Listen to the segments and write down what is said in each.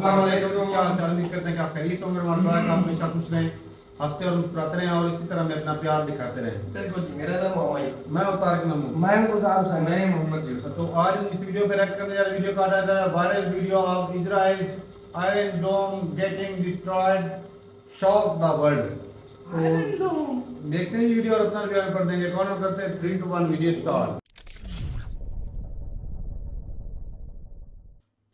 अस्सलाम वालेकुम। तो क्या हाल चाल, उम्मीद करते हैं कि आप खैरियत होंगे। हमारा दुआ है कि आप हमेशा खुश रहें, हंसते और मुस्कुराते रहें और इसी तरह हमें अपना प्यार दिखाते रहें। बिल्कुल जी। मेरा नाम मोहम्मद, मैं हूं तारिक नमू। मैं गुलजार हुसैन। मैं मोहम्मद यूसुफ। तो आज हम इस वीडियो पे रिएक्ट करने जा रहे हैं। वीडियो का टाइटल है viral video of Israel's Iron Dome getting destroyed shock the world. तो देखते हैं ये वीडियो और अपना बयान कर देंगे। कौन करते हैं 3 2 1 वीडियो स्टार्ट।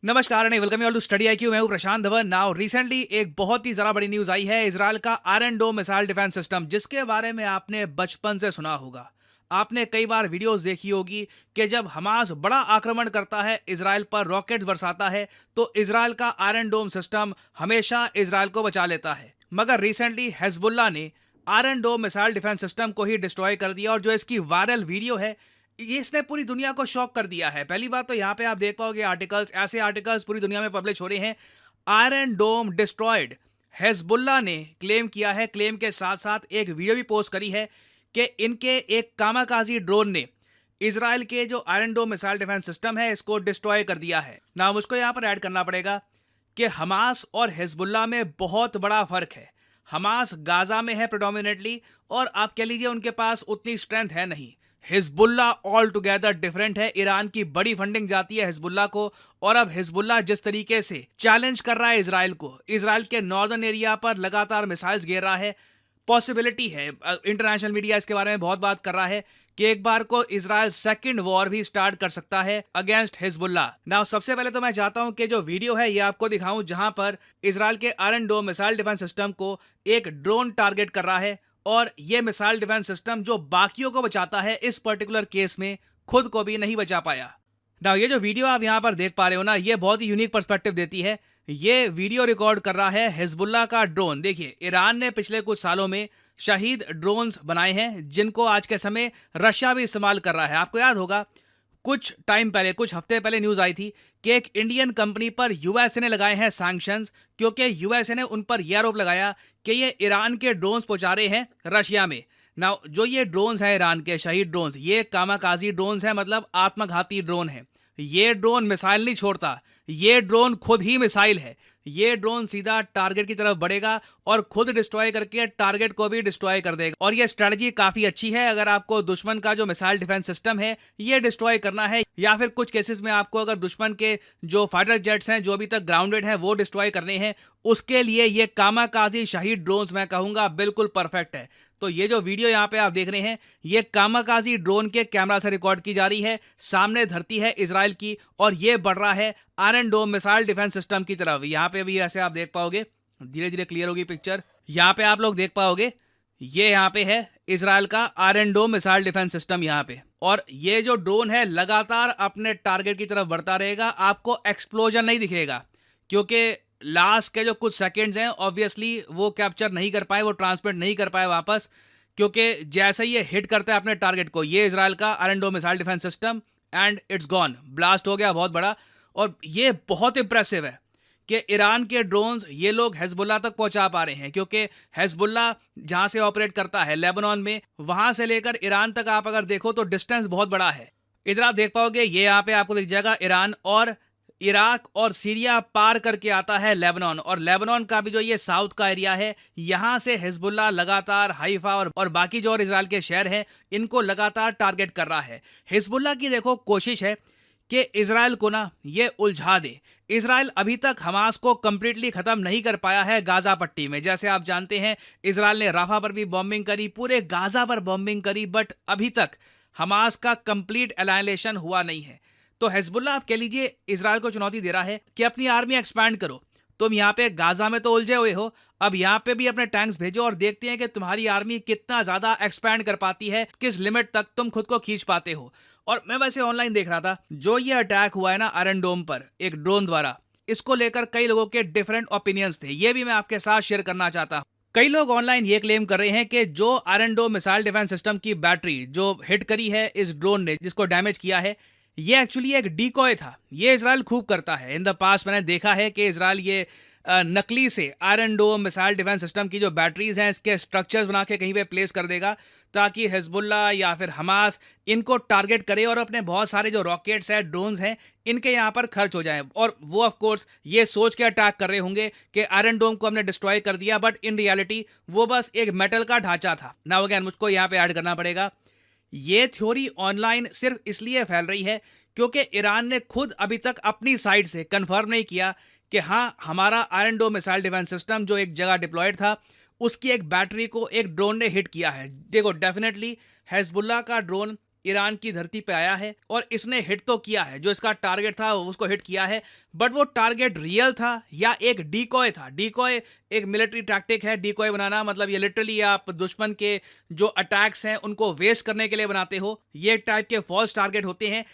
नमस्कार and welcome all to Study IQ. मैं हूं प्रशांत धवन। नाउ रिसेंटली एक बहुत ही ज़रा बड़ी न्यूज़ आई है इजराइल का Iron Dome missile defence system, जिसके बारे में आपने बचपन से सुना होगा। आपने कई बार वीडियोस देखी होगी कि जब हमास बड़ा आक्रमण करता है, इजराइल पर रॉकेट्स बरसाता है, तो इजराइल का आयरन डोम सिस्टम हमेशा इजराइल को बचा लेता है। मगर रिसेंटली हिजबुल्लाह ने Iron Dome missile defence system को ही डिस्ट्रॉय कर दिया, और जो इसकी वायरल वीडियो है ये इसने पूरी दुनिया को शॉक कर दिया है। पहली बात तो यहाँ पे आप देख पाओगे आर्टिकल्स, ऐसे आर्टिकल्स पूरी दुनिया में पब्लिश हो रहे हैं, आयरन डोम डिस्ट्रॉयड। हिजबुल्लाह ने क्लेम किया है, क्लेम के साथ साथ एक वीडियो भी पोस्ट करी है कि इनके एक कामाकाजी ड्रोन ने इजराइल के जो Iron Dome missile defence system है इसको डिस्ट्रॉय कर दिया है। ना मुझको यहाँ पर ऐड करना पड़ेगा कि हमास और हिजबुल्लाह में बहुत बड़ा फर्क है। हमास गाजा में है प्रेडोमिनेटली, और आप कह लीजिए उनके पास उतनी स्ट्रेंथ है नहीं। हिजबुल्लाह ऑल टुगेदर डिफरेंट है। ईरान की बड़ी फंडिंग जाती है हिजबुल्लाह को, और अब हिजबुल्लाह जिस तरीके से चैलेंज कर रहा है इजराइल को, इजराइल के नॉर्दर्न एरिया पर लगातार मिसाइल्स गिर रहा है। पॉसिबिलिटी है, इंटरनेशनल मीडिया इसके बारे में बहुत बात कर रहा है कि एक बार को इजराइल सेकंड वॉर भी स्टार्ट कर सकता है अगेंस्ट हिजबुल्लाह। नाउ सबसे पहले तो मैं चाहता हूं कि जो वीडियो है ये आपको दिखाऊं जहां पर इजराइल के Iron Dome missile defence system को एक ड्रोन टारगेट कर रहा है, और ये मिसाइल डिफेंस सिस्टम जो बाकियों को बचाता है, इस पर्टिकुलर केस में खुद को भी नहीं बचा पाया। नाउ ये जो वीडियो आप यहां पर देख पा रहे हो ना, ये बहुत ही यूनिक पर्सपेक्टिव देती है। ये वीडियो रिकॉर्ड कर रहा है हिजबुल्लाह का ड्रोन। देखिए, ईरान ने पिछले कुछ सालों में शहीद ड्रोन्स बनाए हैं जिनको आज के समय रशिया भी इस्तेमाल कर रहा है। आपको याद होगा कुछ टाइम पहले, कुछ हफ्ते पहले न्यूज आई थी कि एक इंडियन कंपनी पर यूएसए ने लगाए हैं सैंक्शंस, क्योंकि यूएसए ने उन पर यह आरोप लगाया कि ये ईरान के ड्रोन्स पहुंचा रहे हैं रशिया में। नाउ जो ये ड्रोन्स हैं ईरान के शहीद ड्रोन्स, ये कामाकाजी ड्रोन्स हैं, मतलब आत्मघाती ड्रोन है। ये ड्रोन मिसाइल नहीं छोड़ता, ये ड्रोन खुद ही मिसाइल है। ये ड्रोन सीधा टारगेट की तरफ बढ़ेगा और खुद डिस्ट्रॉय करके टारगेट को भी डिस्ट्रॉय कर देगा। और ये स्ट्रेटजी काफी अच्छी है अगर आपको दुश्मन का जो मिसाइल डिफेंस सिस्टम है ये डिस्ट्रॉय करना है, या फिर कुछ केसेस में आपको अगर दुश्मन के जो फाइटर जेट्स हैं जो अभी तक ग्राउंडेड हैं वो डिस्ट्रॉय करने हैं, उसके लिए ये कामाकाजी शहीद ड्रोन्स मैं कहूंगा बिल्कुल परफेक्ट है। तो ये जो वीडियो यहाँ पे आप देख रहे हैं ये कामाकाजी ड्रोन के कैमरा से रिकॉर्ड की जा रही है। सामने धरती है इजराइल की, और ये बढ़ रहा है Iron Dome missile defence system की तरफ। यहाँ पे भी ऐसे आप देख पाओगे, धीरे धीरे क्लियर होगी पिक्चर। यहाँ पे आप लोग देख पाओगे ये यहाँ पे है इजराइल का Iron Dome missile defence system यहाँ पे, और ये जो ड्रोन है लगातार अपने टारगेट की तरफ बढ़ता रहेगा। आपको एक्सप्लोजन नहीं दिखेगा क्योंकि लास्ट के जो कुछ सेकंड्स हैं ऑब्वियसली वो कैप्चर नहीं कर पाए, वो ट्रांसमिट नहीं कर पाए वापस, क्योंकि जैसे ही ये हिट करता है अपने टारगेट को, ये इजराइल का Iron Dome missile defence system, and it's gone, blast हो गया बहुत बड़ा। और ये बहुत इंप्रेसिव है कि ईरान के ड्रोन्स ये लोग हिजबुल्लाह तक पहुंचा पा रहे हैं, क्योंकि हिजबुल्लाह जहां से ऑपरेट करता है लेबनान में, वहां से लेकर ईरान तक आप अगर देखो तो डिस्टेंस बहुत बड़ा है। इधर आप देख पाओगे ये यहाँ पे आपको दिख जाएगा ईरान, और इराक और सीरिया पार करके आता है लेबनान, और लेबनान का भी जो ये साउथ का एरिया है, यहाँ से हिजबुल्लाह लगातार हाइफा और बाकी जो और इजराइल के शहर हैं इनको लगातार टारगेट कर रहा है। हिजबुल्लाह की देखो कोशिश है कि इजराइल को ना ये उलझा दे। इजराइल अभी तक हमास को कंप्लीटली खत्म नहीं कर पाया है गाजा पट्टी में। जैसे आप जानते हैं इजराइल ने राफा पर भी बॉम्बिंग करी, पूरे गाजा पर बॉम्बिंग करी, बट अभी तक हमास का कंप्लीट एलाइनेशन हुआ नहीं है। तो हिजबुल्लाह आप कह लीजिए इजराइल को चुनौती दे रहा है कि अपनी आर्मी एक्सपैंड करो। तुम यहाँ पे गाजा में तो उलझे हुए हो, अब यहाँ पे भी अपने टैंक्स भेजो और देखते हैं कि तुम्हारी आर्मी कितना ज्यादा एक्सपैंड कर पाती है, किस लिमिट तक तुम खुद को खींच पाते हो। और मैं वैसे ऑनलाइन देख रहा था, जो ये अटैक हुआ है ना आयरन डोम पर एक ड्रोन द्वारा, इसको लेकर कई लोगों के डिफरेंट ओपिनियंस थे, ये भी मैं आपके साथ शेयर करना चाहता हूँ। कई लोग ऑनलाइन ये क्लेम कर रहे हैं कि जो Iron Dome missile defence system की बैटरी जो हिट करी है इस ड्रोन ने, जिसको डैमेज किया है, ये एक्चुअली एक डीकॉय था। ये इजराइल खूब करता है। इन द पास्ट मैंने देखा है कि इजराइल ये नकली से Iron Dome missile defence system की जो बैटरीज हैं इसके स्ट्रक्चर्स बना के कहीं पे प्लेस कर देगा, ताकि हिजबुल्लाह या फिर हमास इनको टारगेट करे और अपने बहुत सारे जो रॉकेट्स हैं, ड्रोन्स हैं, इनके यहाँ पर खर्च हो जाएं। और वो ऑफ कोर्स ये सोच के अटैक कर रहे होंगे कि आयरन डोम को हमने डिस्ट्रॉय कर दिया, बट इन रियलिटी वो बस एक मेटल का ढांचा था। नाउ अगेन मुझको यहाँ पे ऐड करना पड़ेगा, ये थ्योरी ऑनलाइन सिर्फ इसलिए फैल रही है क्योंकि ईरान ने खुद अभी तक अपनी साइड से कंफर्म नहीं किया कि हाँ, हमारा Iron Dome missile defence system जो एक जगह डिप्लॉयड था, उसकी एक बैटरी को एक ड्रोन ने हिट किया है। देखो, डेफिनेटली हिजबुल्लाह का ड्रोन ईरान की धरती पे आया है और इसने हिट तो किया है, जो इसका टारगेट था उसको हिट किया है, बट वो टारगेट रियल था या एक डीकॉय था। डीकॉय एक मिलिट्री टैक्टिक है। डीकॉय बनाना मतलब ये लिटरली आप दुश्मन के जो अटैक्स हैं उनको वेस्ट करने के लिए बनाते हो। ये टाइप के फॉल्स टारगेट होते हैं।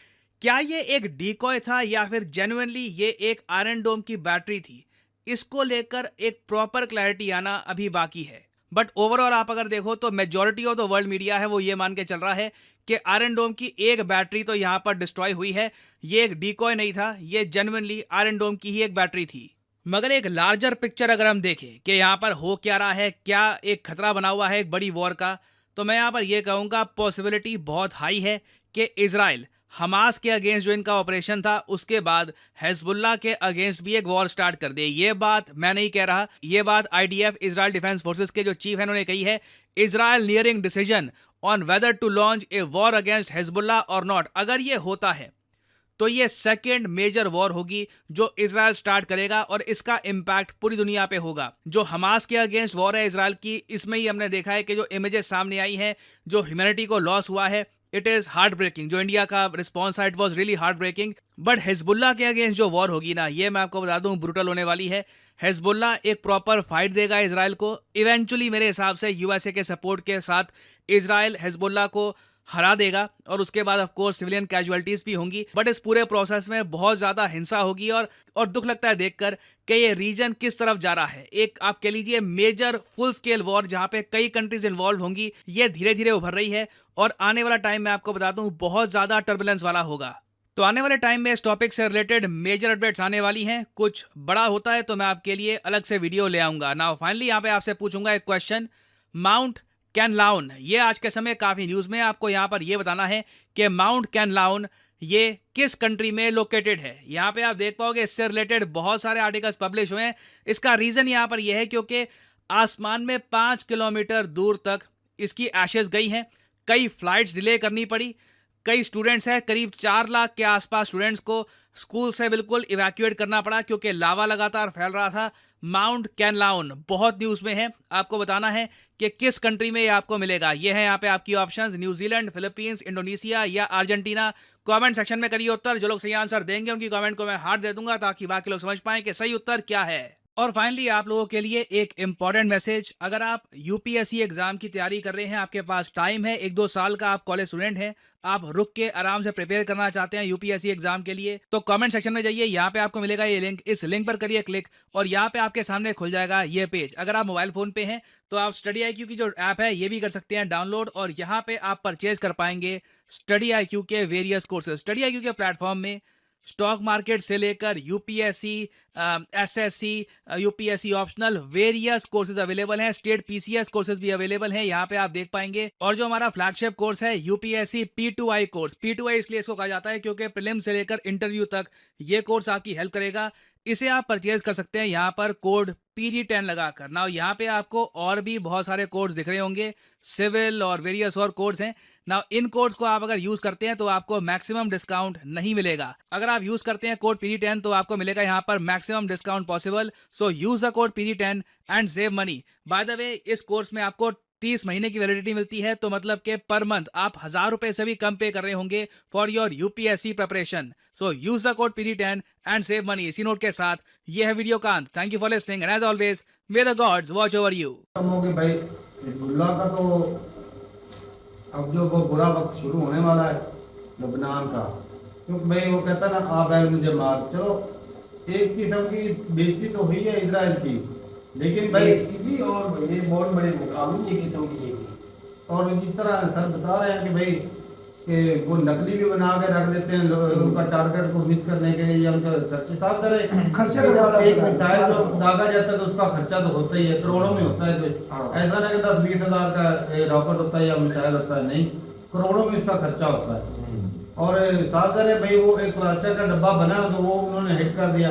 क्या ये एक डीकॉय था या फिर जेन्युइनली ये एक आयरन डोम की बैटरी थी, इसको लेकर एक प्रॉपर क्लैरिटी आना अभी बाकी है। बट ओवरऑल आप अगर देखो तो majority of the world media है वो ये मान के चल रहा है कि आयरन डोम की एक बैटरी तो यहाँ पर डिस्ट्रॉय हुई है। ये एक डीकॉय नहीं था, ये जेन्युइनली आयरन डोम की ही एक बैटरी थी। मगर एक लार्जर पिक्चर अगर हम देखें कि यहाँ पर हो क्या रहा है, क्या एक खतरा बना हुआ है एक बड़ी वॉर का, तो मैं यहाँ पर यह कहूँगा पॉसिबिलिटी बहुत हाई है कि इजराइल हमास के अगेंस्ट जो इनका ऑपरेशन था उसके बाद हिजबुल्लाह के अगेंस्ट भी एक वॉर स्टार्ट कर दे। ये बात मैं नहीं कह रहा, ये बात आईडीएफ इजराइल डिफेंस फोर्सेस के जो चीफ हैं उन्होंने कही है। Israel nearing decision on whether to launch a war against Hezbollah और नॉट। अगर ये होता है तो ये सेकेंड मेजर वॉर होगी जो इजराइल स्टार्ट करेगा और इसका इम्पैक्ट पूरी दुनिया पे होगा। जो हमास के अगेंस्ट वॉर है इजराइल की, इसमें ही हमने देखा है कि जो इमेजेस सामने आई हैं, जो ह्यूमैनिटी को लॉस हुआ है, इट इज हार्ट ब्रेकिंग। जो इंडिया का रिस्पॉन्स है it was really heart breaking. But Hezbollah के अगेंस्ट जो वॉर होगी ना, ये मैं आपको बता दूं ब्रूटल होने वाली है। हिजबुल्लाह एक प्रॉपर फाइट देगा इजराइल को। इवेंचुअली मेरे हिसाब से यूएसए के सपोर्ट के साथ इजराइल हिजबुल्लाह को हरा देगा और उसके बाद ऑफ कोर्स सिविलियन कैजुअलिटीज भी होंगी। बट इस पूरे प्रोसेस में बहुत ज्यादा हिंसा होगी और दुख लगता है देखकर कि ये रीजन किस तरफ जा रहा है। एक आप कह लीजिए मेजर फुल स्केल वॉर जहां पे कई कंट्रीज इन्वॉल्व होंगी, ये धीरे धीरे उभर रही है और आने वाला टाइम मैं आपको बता दूं बहुत ज्यादा टर्बुलेंस वाला होगा। तो आने वाले टाइम में इस टॉपिक से रिलेटेड मेजर अपडेट्स आने वाली हैं। कुछ बड़ा होता है तो मैं आपके लिए अलग से वीडियो ले आऊंगा। नाउ फाइनली यहाँ पे आपसे पूछूंगा एक क्वेश्चन, माउंट कैनलाउन, ये आज के समय काफी न्यूज में। आपको यहाँ पर ये बताना है कि माउंट कैनलाउन ये किस कंट्री में लोकेटेड है। यहाँ पे आप देख पाओगे इससे रिलेटेड बहुत सारे आर्टिकल्स पब्लिश हुए हैं। इसका रीजन यहाँ पर यह है क्योंकि आसमान में 5 किलोमीटर दूर तक इसकी एशेज गई हैं। कई फ्लाइट्स डिले करनी पड़ी। कई स्टूडेंट्स हैं, करीब 4 लाख के आसपास स्टूडेंट्स को स्कूल से बिल्कुल इवैक्यूएट करना पड़ा क्योंकि लावा लगातार फैल रहा था। माउंट कैनलाउन बहुत न्यूज में है। आपको बताना है कि किस कंट्री में ये आपको मिलेगा। ये है यहाँ पे आपकी ऑप्शंस, न्यूजीलैंड, फिलीपींस, इंडोनेशिया या अर्जेंटीना। कमेंट सेक्शन में करिए उत्तर। जो लोग सही आंसर देंगे उनकी कमेंट को मैं हार्ट दे दूंगा ताकि बाकी लोग समझ पाएं कि सही उत्तर क्या है। और फाइनली आप लोगों के लिए एक इंपॉर्टेंट मैसेज, अगर आप यूपीएससी एग्जाम की तैयारी कर रहे हैं, आपके पास टाइम है, 1-2 साल का आप कॉलेज स्टूडेंट हैं, आप रुक के आराम से प्रिपेयर करना चाहते हैं यूपीएससी एग्जाम के लिए, तो कमेंट सेक्शन में जाइए, यहाँ पे आपको मिलेगा ये लिंक, इस लिंक पर करिए क्लिक और यहाँ पे आपके सामने खुल जाएगा ये पेज। अगर आप मोबाइल फोन पे हैं तो आप स्टडी IQ की जो ऐप है ये भी कर सकते हैं डाउनलोड और यहाँ पे आप परचेज कर पाएंगे स्टडी IQ के वेरियस कोर्सेज। स्टडी IQ के प्लेटफॉर्म में स्टॉक मार्केट से लेकर UPSC, SSC, UPSC optional various courses available हैं। स्टेट पीसीएस कोर्सेज भी अवेलेबल हैं, यहाँ पे आप देख पाएंगे। और जो हमारा फ्लैगशिप कोर्स है यूपीएससी P2I कोर्स, P2I इसलिए इसको कहा जाता है क्योंकि प्रीलिम से लेकर इंटरव्यू तक ये कोर्स आपकी हेल्प करेगा। इसे आप परचेज कर सकते हैं यहाँ पर कोड PG10 लगाकर। नाउ यहाँ पे आपको और भी बहुत सारे कोर्स दिख रहे होंगे, सिविल और वेरियस और कोर्स हैं। नाउ इन कोड्स को आप अगर यूज करते हैं तो आपको मैक्सिमम डिस्काउंट नहीं मिलेगा। अगर आप यूज करते हैं कोड PG10 तो आपको मिलेगा यहाँ पर maximum discount possible. So use the code PG10 and save money. By the way इस कोर्स में आपको 30 महीने की वैलिडिटी मिलती है, तो मतलब कि पर मंथ आप 1000 रुपए से भी कम पे कर रहे होंगे for your UPSC preparation. So use the code PG10 and save money. इसी नोट के साथ ये है वीडियो का अंत। Thank you for listening and as always may the gods watch over you. भाई हिजबुल्लाह का तो अब जो वो बुरा वक्त शुरू होने वाला है लबनान का, क्योंकि भाई वो कहता ना आ बैल मुझे मार। चलो एक किस्म की बेइज्जती तो हुई है इजराइल की, लेकिन भाई इसकी भी और ये बहुत बड़े मुकामी ये किस्म की ये भी। और जिस तरह सर बता रहे हैं कि भाई कि वो नकली भी बना के रख देते हैं उनका टारगेट को मिस करने के लिए या उनका खर्चे साफ करें खर्चे तो वाला एक होता है, मिसाइल जो सारा। दागा जाता है तो उसका खर्चा तो होता ही है, करोड़ों में होता है। तो हाँ। ऐसा नहीं कि 10-20 हज़ार का रॉकेट होता है या मिसाइल होता है, नहीं, करोड़ों में इसका खर्चा होता है। और साफ करें भाई वो एक प्लास्टिक का डब्बा बना तो वो उन्होंने हिट कर दिया,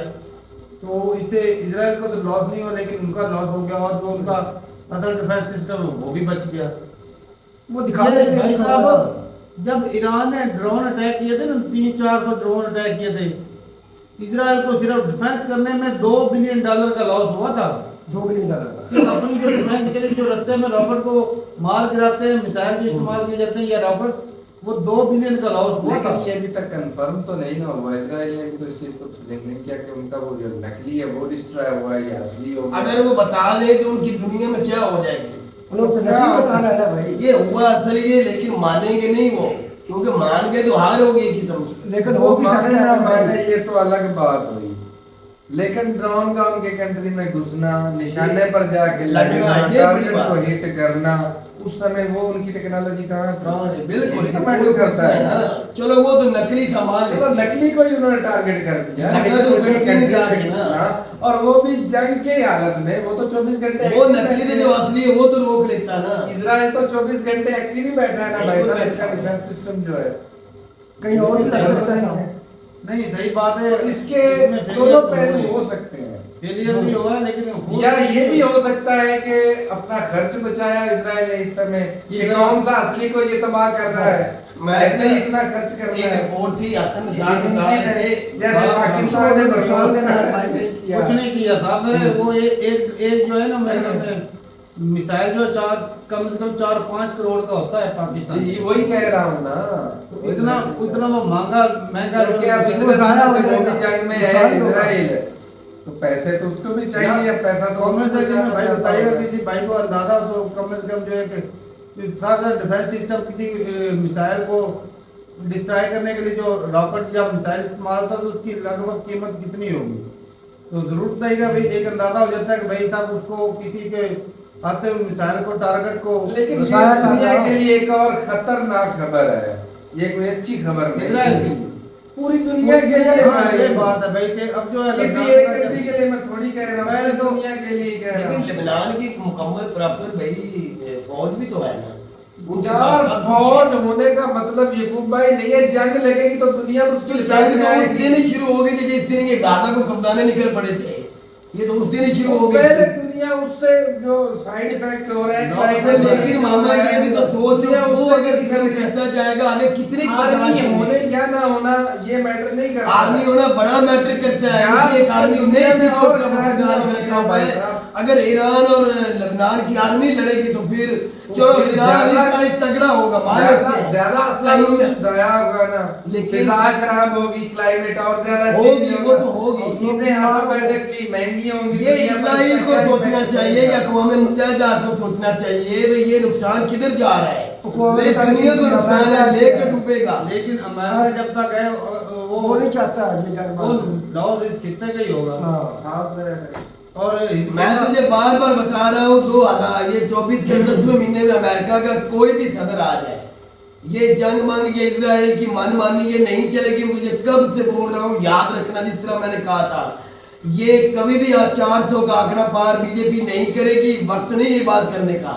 तो इससे इजराइल को तो लॉस नहीं हुआ लेकिन उनका लॉस हो गया, और जो उनका असल डिफेंस सिस्टम है वो भी बच गया। वो दिखा ये देंगे भाई साहब जब ईरान ने ड्रोन अटैक किए थे ना, 300-400 ड्रोन अटैक किए थे, इजराइल को सिर्फ डिफेंस करने में $2 बिलियन का लॉस हुआ था। $2 बिलियन सिर्फ अपनी जो डिफेंस के लिए जो रास्ते में रॉकेट को मार गिराते हैं, मिसाइल के इस्तेमाल किए जाते हैं या रॉकेट, वो $2 बिलियन का लॉस हुआ था। लेकिन ये अभी तक कंफर्म तो नहीं ना हुआ, इजराइल ने भी तो इस चीज को तस्लीम नहीं किया कि उनका वो जो नकली है वो डिस्ट्रॉय हुआ है या असली हो गया। अगर वो बता दे तो उनकी दुनिया में क्या हो जाएगी। लोग तो नहीं बताना है ना भाई। ये हुआ असल ये, लेकिन मानेंगे नहीं वो, क्योंकि मान गए तो हार होगी एक किस्म की। लेकिन वो वो भी माने सकता ना है माने भाई। ये तो अलग बात हुई, लेकिन ड्रोन का उनके कंट्री में घुसना, निशाने पर जाके लगना, लगना, ये बड़ी टारगेट बात को है। हिट करना, उस समय वो उनकी टेक्नोलॉजी कहाँ थी? हाँ जी, बिल्कुल ये मैटर करता है ना। चलो वो तो नकली था, मान चलो ले। नकली को ही उन्होंने टारगेट कर दिया, लगा लेकिन तो उनकी कंट्री कंट्री निकाल पे दी ना। घुसना, और वो भी जंग के हालत में, वो तो 24 घंटे वो active नकली थे बैठे जो हैं। असली है वो तो रोक लेता ना। इजराइल तो 24 घंटे एक्टिव ही बैठा है ना भाई बिल्कुल साहब, बैठा इनका है। डिफेंस सिस्टम जो है। कहीं और भी कर सकता है। नहीं सही बात है, तो इसके इसमें failure दोनों तो पहलू हुए। हो सकते हैं, फेलियर भी हुआ लेकिन हो या ये भी हो सकता है कि अपना खर्च बचाया इजराइल ने इस समय, कि कौन सा असली को ये तबाह कर रहा है, मैं ऐसे ही इतना खर्च कर रहा एक है। रिपोर्ट थी, हसन निसार बता रहे थे। जैसे हाँ, पाकिस्तान ने नुकसान बर्दाश्त देना है करना भाई। नहीं किया। कुछ नहीं किया साहब ने, वो एक जो है ना मेरे ख्याल से मिसाइल जो कम से कम 4-5 करोड़ का होता है पाकिस्तान जी वही कह रहा हूँ ना, तो इतना वो महंगा क्योंकि अब जो- इतने सारा समय से हो वो भी जाएगा। जंग में है नुकसान होगा। इजराइल, तो पैसे तो उसको भी चाहिए, अब पैसा तो कमेंट उसको सेक्शन में भाई ज्यादा बताइएगा होगा। किसी भाई को अंदाजा तो कम से कम जो है कि सारा डिफेंस सिस्टम किसी मिसाइल को डिस्ट्रॉय करने के लिए जो रॉकेट या मिसाइल इस्तेमाल होता है तो उसकी लगभग कीमत कितनी होगी, तो जरूर बताइएगा भाई, एक अंदाजा हो जाता है कि भाई साहब उसको किसी के आते हुए मिसाइल को टारगेट को लेकिन ये रसायन दुनिया का- के लिए एक और खतरनाक खबर है, ये कोई अच्छी खबर नहीं इजराइल है। के लिए। पूरी दुनिया के लिए हाँ, भाई। ये बात है भाई कि अब जो है किसी लद्दाख एक का कंट्री के लिए मैं थोड़ी कह रहा हूँ, पहले पूरी तो- दुनिया के लिए कह रहा लेकिन हूँ। लेबनान की मुकम्मल प्रॉपर भाई फौज भी तो है ना, उनके यार पास सब कुछ फौज है। होने का मतलब यकूब भाई नहीं है, जंग लगेगी तो दुनिया तो उसकी तो लड़ाई जंग में तो उस आएगी। दिन ही शुरू हो गई थी जिस दिन ये गाजा को कब्जाने निकल पड़े थे, ये तो उस दिन ही शुरू हो गई पहले थी। दुनिया उससे जो साइड इफेक्ट हो रहा है No, climate लेकिन change मामा हो रहा ये है, भी तो सोचो, दुनिया वो उससे अगर निकल क्यों गई। कहता जाएगा आगे कितनी आर्मी बर्दाश्त होने होगी। या ना होना ये मैटर नहीं करता। आर्मी होना बड़ा मैटर करता है, यार, क्योंकि एक आर्मी दुनिया नहीं थी में तो और ट्रम्प खराब डाल हो के गया रखा हुआ भाई है। साहब। अगर ईरान और लेबनान की आर्मी लड़ेगी तो फिर चलो फिर ईरान ज्यादा- इस साइड तगड़ा होगा, मान ज्यादा लेते हैं। ज्यादा असला कहीं ना- जाया होगा ना, लेकिन- फिजा खराब होगी, क्लाइमेट और ज्यादा होगी, चेंज वो होगा, तो होगी। और चीजें ऑटोमेटिकली महंगी होंगी। ये दुनिया पर इजराइल इसका को क्या सोचना impact चाहिए पड़ेगा? या अक़वाम मुत्तहिदा को सोचना चाहिए भाई ये नुकसान किधर जा रहा है, अक़वाम ये दुनिया को नुकसान है, लेकर डूबेगा। लेकिन अमेरिका जब तक है वो नहीं चाहता ये जंग वो बंद। लॉस इस खित्ते का ही होगा। हाँ। साफ से और मैं तुझे बार बार बता रहा हूँ 2000 ये 24 के 10वें महीने में अमेरिका का कोई भी सदर आ जाए, ये जंग मंग ये इजराइल की मनमानी ये नहीं चलेगी। मुझे कब से बोल रहा हूँ, याद रखना, जिस तरह मैंने कहा था ये कभी भी 400 का आंकड़ा पार बीजेपी नहीं करेगी, वक्त नहीं ये बात करने का।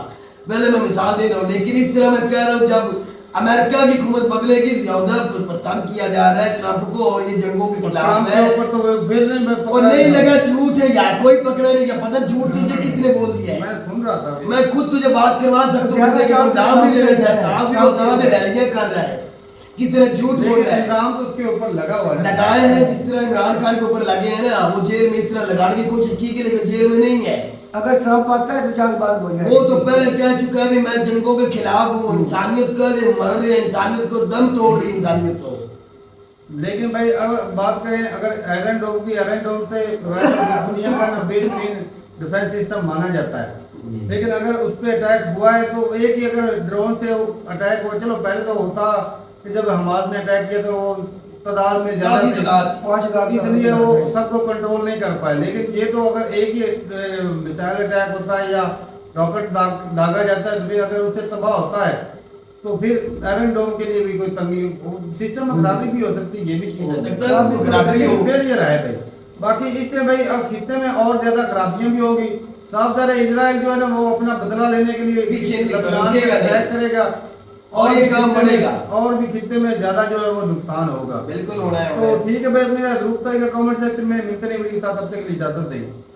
पहले मैं मिसाल दे रहा हूँ, लेकिन इस तरह मैं कह रहा हूँ जब अमेरिका की हुकूमत बदलेगी, ज्यादा पसंद किया जा रहा है ट्रंप को और ये जंगों के खिलाफ ट्रम्प है। के ऊपर तो फिर नहीं मैं और पकड़ा नहीं गया। लगा झूठ है यार, कोई पकड़ा नहीं गया, पता नहीं झूठ तुझे किसने बोल दिया है। मैं सुन रहा था अभी। मैं खुद तुझे बात करवा सकता हूँ, बंदे के ऊपर नाम नहीं लेना चाहता, आप भी होता है रैलियां कर रहा है, किस तरह झूठ बोल लेकिन रहा है। इल्जाम तो उसके ऊपर लगा हुआ है। लगाए हैं जिस तरह इमरान खान के ऊपर लगे हैं ना, वो जेल में इस तरह लगाने की कोशिश की लेकिन जेल में नहीं है। अगर ट्रम्प आता है तो जंग बंद हो जाएगी। वो तो पहले कह चुका है भी मैं जंगों के खिलाफ हूँ, इंसानियत का मर रहे हैं, इंसानियत को दम तोड़ रही इंसानियत को। लेकिन भाई अब बात करें अगर आयरन डोम की, आयरन डोम से वैसे तो दुनिया का ना बेहतरीन डिफेंस सिस्टम माना जाता है, लेकिन अगर उस पर अटैक हुआ है तो एक ही अगर ड्रोन से अटैक हुआ, चलो पहले तो होता कि जब हमास ने अटैक किया तो वो तादाद में ज्यादा काफी थे, तादाद। 5000 इसलिए वो सबको कंट्रोल नहीं कर पाए। लेकिन ये तो अगर एक ही मिसाइल अटैक होता है या रॉकेट दागा जाता है तो फिर अगर उससे तबाह होता है तो फिर आयरन डोम के लिए भी कोई तंगी सिस्टम में खराबी भी हो सकती है, ये भी चीज हो है। सकता है वो खराबी हो। फेलियर है भाई। बाकी इससे भाई अब खित्ते में और ज्यादा खराबियां भी होगी। साफ ज़ाहिर है इजराइल जो है ना वो अपना बदला लेने के लिए पीछे नहीं लबनान रुकेगा पे नहीं। अटैक करेगा और ये काम खित्ते में- बढ़ेगा। और भी खित्ते में ज्यादा जो है वो नुकसान होगा। बिल्कुल होना है तो ठीक है भाई, अपनी राय जरूर बताइएगा कमेंट सेक्शन में। मिलते हैं वीडियो के साथ, तब तक के लिए इजाजत दें।